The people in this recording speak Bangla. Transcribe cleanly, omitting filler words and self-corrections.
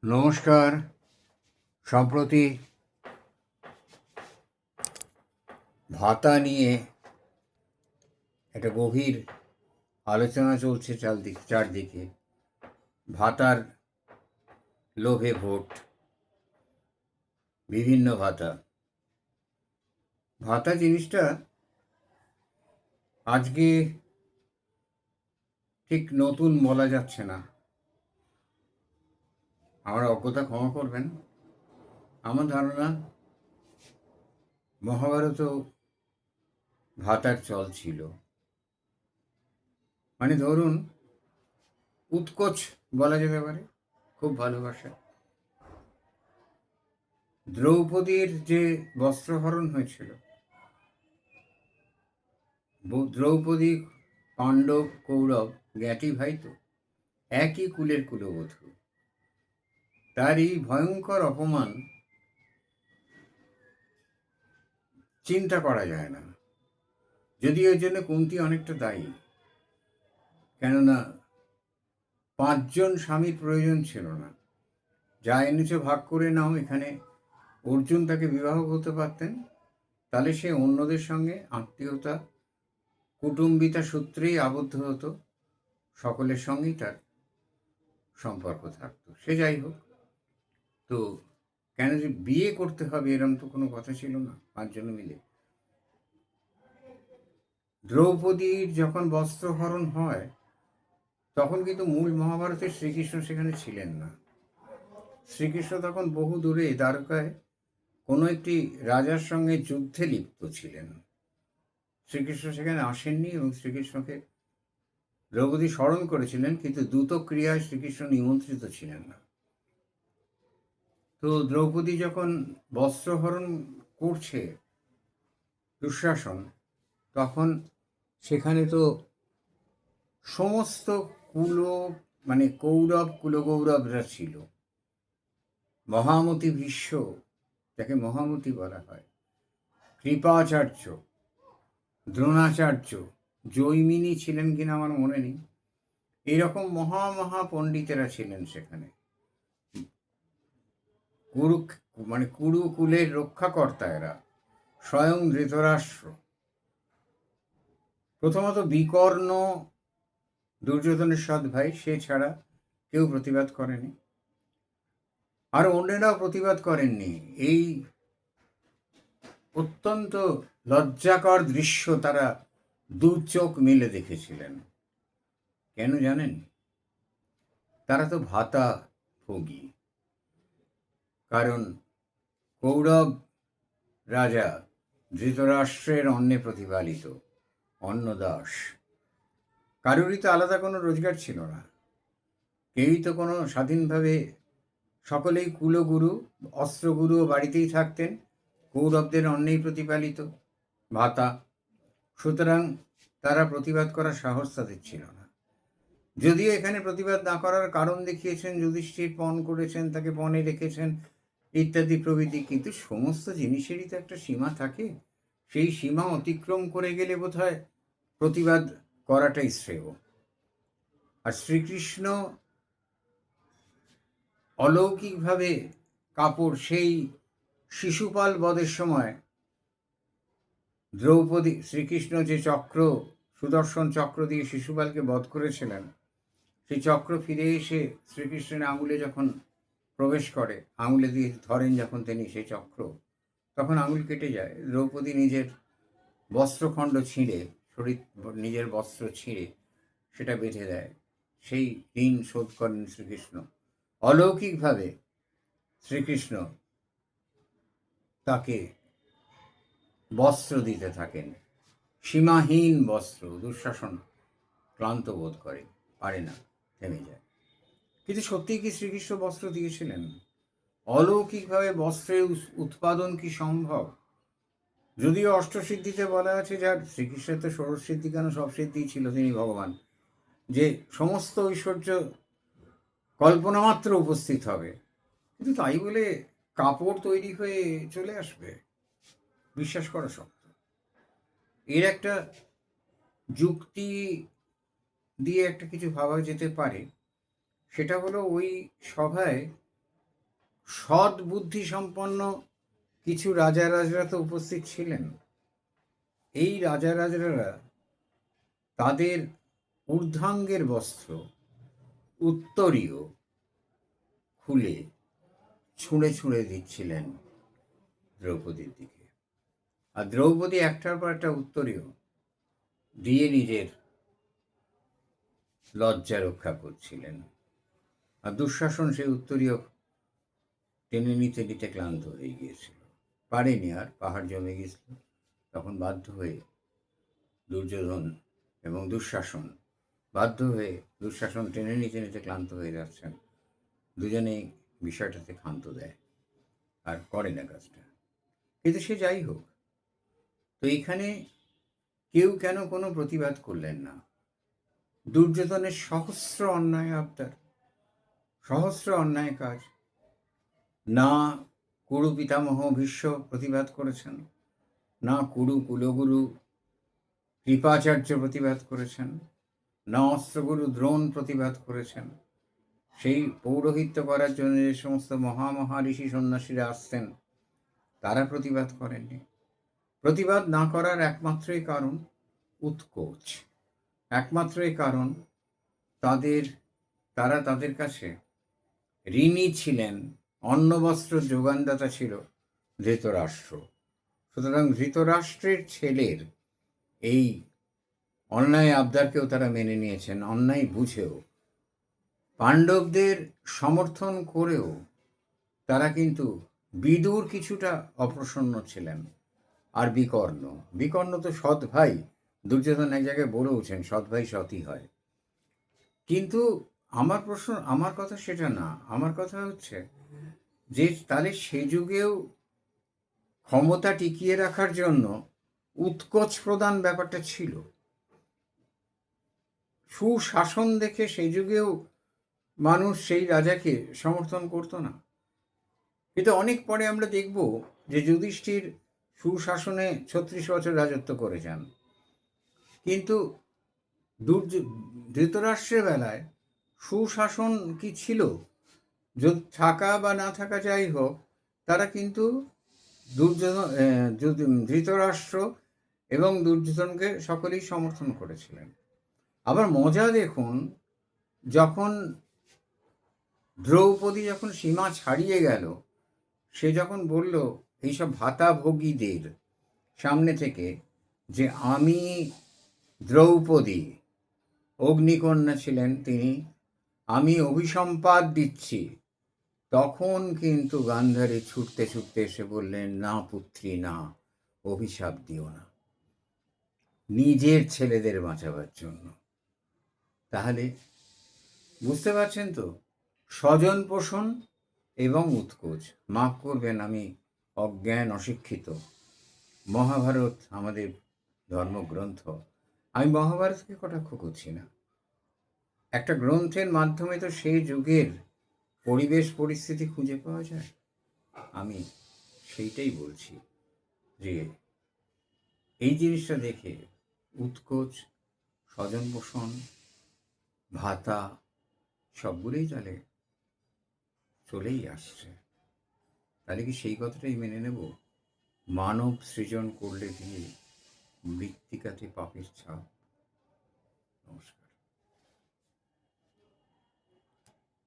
নমস্কার। সম্প্রতি ভাতা নিয়ে একটা গভীর আলোচনা চলছে চারদিকে। ভাতার লোভে ভোট, বিভিন্ন ভাতা। ভাতা জিনিসটা আজকে ঠিক নতুন বলা যাচ্ছে না। আমার অজ্ঞতা ক্ষমা করবেন। আমার ধারণা মহাভারতও ভাতার চল ছিল। মানে ধরুন, উৎকোচ বলা যেতে পারে, খুব ভালোবাসা। দ্রৌপদীর যে বস্ত্রহরণ হয়েছিল, দ্রৌপদী পাণ্ডব কৌরব জ্ঞাতি ভাই তো, একই কুলের কুলবধূ। তার এই ভয়ঙ্কর অপমান চিন্তা করা যায় না। যদিও এর জন্য কুন্তী অনেকটা দায়ী, কেননা 5জন স্বামীর প্রয়োজন ছিল না। যা এনেছ ভাগ করে নাও। এখানে অর্জুন তাকে বিবাহ করতে পারতেন, তাহলে সে অন্যদের সঙ্গে আত্মীয়তা, কুটুম্বিতা সূত্রেই আবদ্ধ হতো, সকলের সঙ্গেই তার সম্পর্ক থাকতো। সে যাই হোক, তো কেন যে বিয়ে করতে হবে এরম তো কোনো কথা ছিল না 5জন মিলে। দ্রৌপদীর যখন বস্ত্রহরণ হয়, তখন কিন্তু মূল মহাভারতে শ্রীকৃষ্ণ সেখানে ছিলেন না। শ্রীকৃষ্ণ তখন বহু দূরে দ্বারকায় কোনো একটি রাজার সঙ্গে যুদ্ধে লিপ্ত ছিলেন। শ্রীকৃষ্ণ সেখানে আসেননি এবং শ্রীকৃষ্ণকে দ্রৌপদী স্মরণ করেছিলেন, কিন্তু দ্রুত ক্রিয়ায় শ্রীকৃষ্ণ নিমন্ত্রিত ছিলেন না। তো দ্রৌপদী যখন বস্ত্রহরণ করছে দুঃশাসন, তখন সেখানে তো সমস্ত কুল, মানে কৌরব কুলগৌরবরা ছিল। মহামতি ভীষ্ম, যাকে মহামতি বলা হয়, কৃপাচার্য, দ্রোণাচার্য, জৈমিনী ছিলেন কিনা আমার মনে নেই, এইরকম মহা পণ্ডিতেরা ছিলেন সেখানে। কুরু, মানে কুরুকুলের রক্ষাকর্তা এরা, স্বয়ং ধৃতরাষ্ট্র। প্রথমত বিকর্ণ, দুর্যোধনের সৎ ভাই, সে ছাড়া কেউ প্রতিবাদ করেনি, আর অন্যেরাও প্রতিবাদ করেননি। এই অত্যন্ত লজ্জাকর দৃশ্য তারা দু চোখ মিলে দেখেছিলেন। কেন জানেন? তারা তো ভাতা ভোগী। কারণ কৌরব রাজা ধৃতরাষ্ট্রের অন্নে প্রতিপালিত অন্নদাস। কারোরই তো আলাদা কোনো রোজগার ছিল না, কেউই তো কোনো স্বাধীনভাবে, সকলেই কুলগুরু, অস্ত্রগুরুও বাড়িতেই থাকতেন, কৌরবদের অন্নেই প্রতিপালিত ভাতা। সুতরাং তারা প্রতিবাদ করার সাহস তাদের ছিল না। যদিও এখানে প্রতিবাদ না করার কারণ দেখিয়েছেন, যুধিষ্ঠির পণ করেছেন, তাকে পণে রেখেছেন ইত্যাদি প্রভৃতি, কিন্তু সমস্ত জিনিসেরই তো একটা সীমা থাকে। সেই সীমা অতিক্রম করে গেলে বোধহয় প্রতিবাদ করাটাই শ্রেয়। আর শ্রীকৃষ্ণ অলৌকিকভাবে কাপড়, সেই শিশুপাল বধের সময় দ্রৌপদী, শ্রীকৃষ্ণ যে চক্র, সুদর্শন চক্র দিয়ে শিশুপালকে বধ করেছিলেন, সেই চক্র ফিরে এসে শ্রীকৃষ্ণের আঙুলে যখন প্রবেশ করে, আঙুলে দিয়ে ধরেন যখন তিনি সেই চক্র, তখন আঙুল কেটে যায়। দ্রৌপদী নিজের বস্ত্রখণ্ড ছিঁড়ে, নিজের বস্ত্র ছিঁড়ে সেটা বেঁধে দেয়। সেই ঋণ শোধ করেন শ্রীকৃষ্ণ। অলৌকিকভাবে শ্রীকৃষ্ণ তাকে বস্ত্র দিতে থাকেন, সীমাহীন বস্ত্র। দুঃশাসন ক্লান্ত বোধ করে, পারে না, থেমে যায়। কিন্তু সত্যিই কি শ্রীকৃষ্ণ বস্ত্র দিয়েছিলেন? অলৌকিকভাবে বস্ত্রের উৎপাদন কি সম্ভব? যদিও অষ্টসিদ্ধিতে বলা আছে, যার শ্রীকৃষ্ণের তো ষোড়শসিদ্ধি কেন, সব সিদ্ধিই ছিল, তিনি ভগবান, যে সমস্ত ঐশ্বর্য কল্পনা মাত্র উপস্থিত হবে। কিন্তু তাই বলে কাপড় তৈরি হয়ে চলে আসবে, বিশ্বাস করা শক্ত। এর একটা যুক্তি দিয়ে একটা কিছু ভাবা যেতে পারে। সেটা হলো, ওই সভায় সৎ বুদ্ধি সম্পন্ন কিছু রাজারাজরা তো উপস্থিত ছিলেন। এই রাজারাজরা তাদের ঊর্ধ্বাঙ্গের বস্ত্র উত্তরীয় খুলে ছুঁড়ে ছুঁড়ে দিচ্ছিলেন দ্রৌপদীর দিকে। আর দ্রৌপদী একটার পর একটা উত্তরীয় দিয়ে নিজের লজ্জা রক্ষা করছিলেন। আর দুঃশাসন সেই উত্তরীয় টেনে নিতে নিতে ক্লান্ত হয়ে গিয়েছিল, পারেনি আর, পাহাড় জমে গিয়েছিল। তখন বাধ্য হয়ে দুর্যোধন এবং দুঃশাসন দুঃশাসন টেনে নিতে নিতে ক্লান্ত হয়ে যাচ্ছেন, দুজনেই বিষয়টাতে ক্ষান্ত দেয় আর করে না কাজটা। কিন্তু সে যাই হোক, তো এখানে কেউ কেন কোনো প্রতিবাদ করলেন না? দুর্যোধনের সহস্র অন্যায় আবদার, সহস্র অন্যায় কাজ, না কুরু পিতামহ ভীষ্ম প্রতিবাদ করেছেন, না কুরু কুলগুরু কৃপাচার্য প্রতিবাদ করেছেন, না অস্ত্রগুরু দ্রোণ প্রতিবাদ করেছেন। সেই পৌরোহিত্য করার জন্য যে সমস্ত মহামহাঋষি সন্ন্যাসীরা আসতেন তারা প্রতিবাদ করেননি। প্রতিবাদ না করার একমাত্রই কারণ উৎকোচ, একমাত্রই কারণ তারা তাদের কাছে ঋণী ছিলেন, অন্নবস্ত্র যোগানদাতা ছিল ধৃতরাষ্ট্র। সুতরাং ধৃতরাষ্ট্রের ছেলের এই অন্যায় আবদারকেও তারা মেনে নিয়েছেন, অন্যায় বুঝেও। পাণ্ডবদের সমর্থন করেও তারা কিন্তু বিদুর কিছুটা অপ্রসন্ন ছিলেন। আর বিকর্ণ তো সৎ ভাই, দুর্যোধন এক জায়গায় বলেওছেন সৎ ভাই সৎই হয়। কিন্তু আমার কথা সেটা না। আমার কথা হচ্ছে যে তাহলে সে যুগেও ক্ষমতা টিকিয়ে রাখার জন্য উৎকোচ প্রদান ব্যাপারটা ছিল। সুশাসন দেখে সেই যুগেও মানুষ সেই রাজাকে সমর্থন করতো না। কিন্তু অনেক পরে আমরা দেখব যে যুধিষ্ঠির সুশাসনে 36 বছর রাজত্ব করে যান, কিন্তু ধৃতরাষ্ট্রের বেলায় সুশাসন কি ছিল? থাকা বা না থাকা যাই হোক, তারা কিন্তু ধৃতরাষ্ট্র এবং দুর্যোধনকে সকলেই সমর্থন করেছিলেন। আবার মজা দেখুন, যখন দ্রৌপদী যখন সীমা ছাড়িয়ে গেল, সে যখন বলল এইসব ভাতাভোগীদের সামনে থেকে যে আমি দ্রৌপদী, অগ্নিকন্যা ছিলেন তিনি, আমি অভিসম্পাদ দিচ্ছি, তখন কিন্তু গান্ধারী ছুটতে ছুটতে এসে বললেন, না পুত্রী না, অভিশাপ দিও না, নিজের ছেলেদের বাঁচাবার জন্য। তাহলে বুঝতে পারছেন তো, স্বজন পোষণ এবং উৎকোচ। মাফ করবেন, আমি অজ্ঞান, অশিক্ষিত। মহাভারত আমাদের ধর্মগ্রন্থ, আমি মহাভারতকে কটাক্ষ করছি না। একটা গ্রন্থের মাধ্যমে তো সেই যুগের পরিবেশ পরিস্থিতি খুঁজে পাওয়া যায়। আমি সেইটাই বলছি যে এই জিনিসটা দেখে উৎকোচ, স্বজন পোষণ, ভাতা সবগুলোই তাহলে চলেই আসছে। তাহলে কি সেই কথাটাই মেনে নেব? মানব সৃজন করলে দিয়ে মৃত্তিকাতে পাপের ছাপ। নমস্কার।